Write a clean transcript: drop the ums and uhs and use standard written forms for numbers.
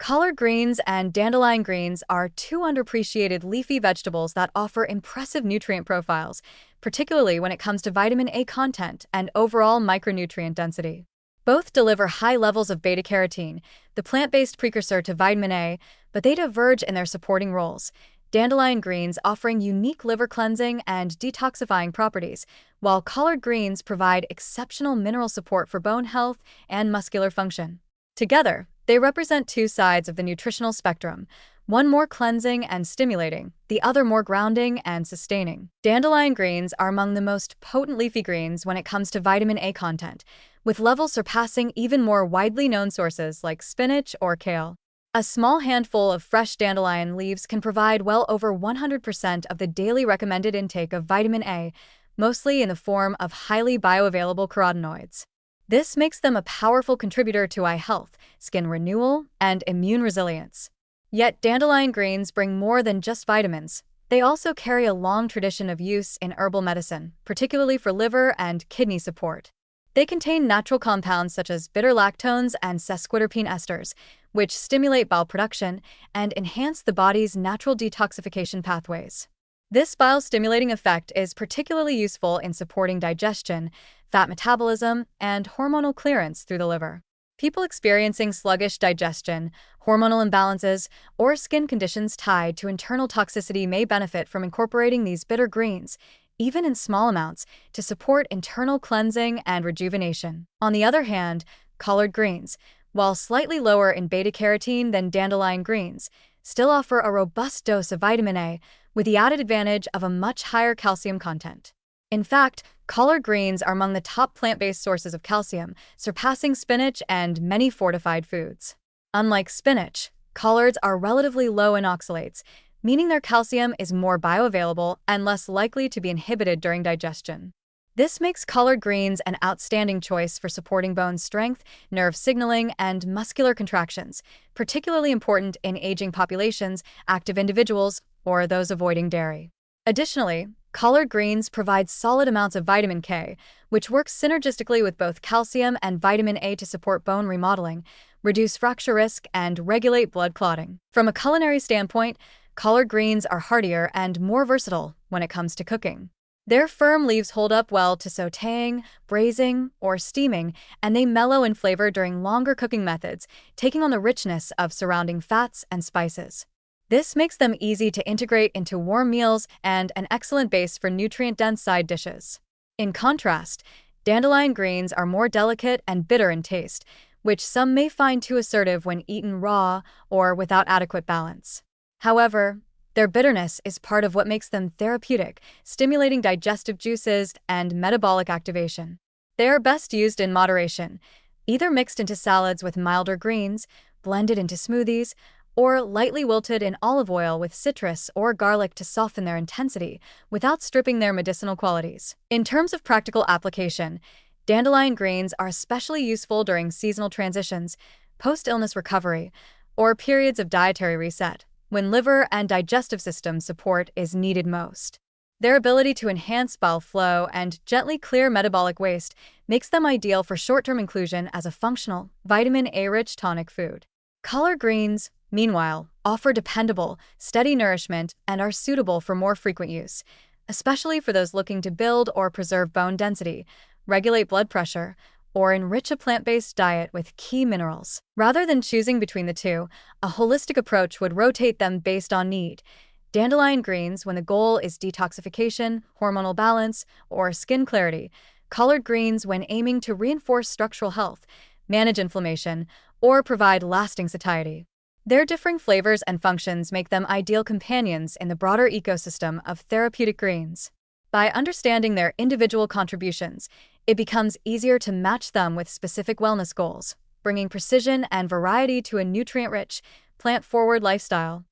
Collard greens and dandelion greens are two underappreciated leafy vegetables that offer impressive nutrient profiles, particularly when it comes to vitamin A content and overall micronutrient density. Both deliver high levels of beta-carotene, the plant-based precursor to vitamin A, but they diverge in their supporting roles. Dandelion greens offering unique liver cleansing and detoxifying properties, while collard greens provide exceptional mineral support for bone health and muscular function. Together, they represent two sides of the nutritional spectrum, one more cleansing and stimulating, the other more grounding and sustaining. Dandelion greens are among the most potent leafy greens when it comes to vitamin A content, with levels surpassing even more widely known sources like spinach or kale. A small handful of fresh dandelion leaves can provide well over 100% of the daily recommended intake of vitamin A, mostly in the form of highly bioavailable carotenoids. This makes them a powerful contributor to eye health, skin renewal, and immune resilience. Yet dandelion greens bring more than just vitamins. They also carry a long tradition of use in herbal medicine, particularly for liver and kidney support. They contain natural compounds such as bitter-lactones and sesquiterpene esters, which stimulate bile production and enhance the body's natural detoxification pathways. This bile-stimulating effect is particularly useful in supporting digestion, fat metabolism, and hormonal clearance through the liver. People experiencing sluggish digestion, hormonal imbalances, or skin conditions tied to internal toxicity may benefit from incorporating these bitter greens, even in small amounts, to support internal cleansing and rejuvenation. On the other hand, collard greens, while slightly lower in beta-carotene than dandelion greens, still offer a robust dose of vitamin A, with the added advantage of a much higher calcium content. In fact, collard greens are among the top plant-based sources of calcium, surpassing spinach and many fortified foods. Unlike spinach, collards are relatively low in oxalates, meaning their calcium is more bioavailable and less likely to be inhibited during digestion. This makes collard greens an outstanding choice for supporting bone strength, nerve signaling, and muscular contractions, particularly important in aging populations, active individuals, or those avoiding dairy. Additionally, collard greens provide solid amounts of vitamin K, which works synergistically with both calcium and vitamin A to support bone remodeling, reduce fracture risk, and regulate blood clotting. From a culinary standpoint, collard greens are heartier and more versatile when it comes to cooking. Their firm leaves hold up well to sautéing, braising, or steaming, and they mellow in flavor during longer cooking methods, taking on the richness of surrounding fats and spices. This makes them easy to integrate into warm meals and an excellent base for nutrient-dense side dishes. In contrast, dandelion greens are more delicate and bitter in taste, which some may find too assertive when eaten raw or without adequate balance. However, their bitterness is part of what makes them therapeutic, stimulating digestive juices and metabolic activation. They are best used in moderation, either mixed into salads with milder greens, blended into smoothies, or lightly wilted in olive oil with citrus or garlic to soften their intensity without stripping their medicinal qualities. In terms of practical application, dandelion greens are especially useful during seasonal transitions, post-illness recovery, or periods of dietary reset, when liver and digestive system support is needed most. Their ability to enhance bile flow and gently clear metabolic waste makes them ideal for short-term inclusion as a functional, vitamin A-rich tonic food. Collard greens, meanwhile, offer dependable, steady nourishment and are suitable for more frequent use, especially for those looking to build or preserve bone density, regulate blood pressure, or enrich a plant-based diet with key minerals. Rather than choosing between the two, a holistic approach would rotate them based on need. Dandelion greens when the goal is detoxification, hormonal balance, or skin clarity. Collard greens when aiming to reinforce structural health, manage inflammation, or provide lasting satiety. Their differing flavors and functions make them ideal companions in the broader ecosystem of therapeutic greens. By understanding their individual contributions, it becomes easier to match them with specific wellness goals, bringing precision and variety to a nutrient-rich, plant-forward lifestyle.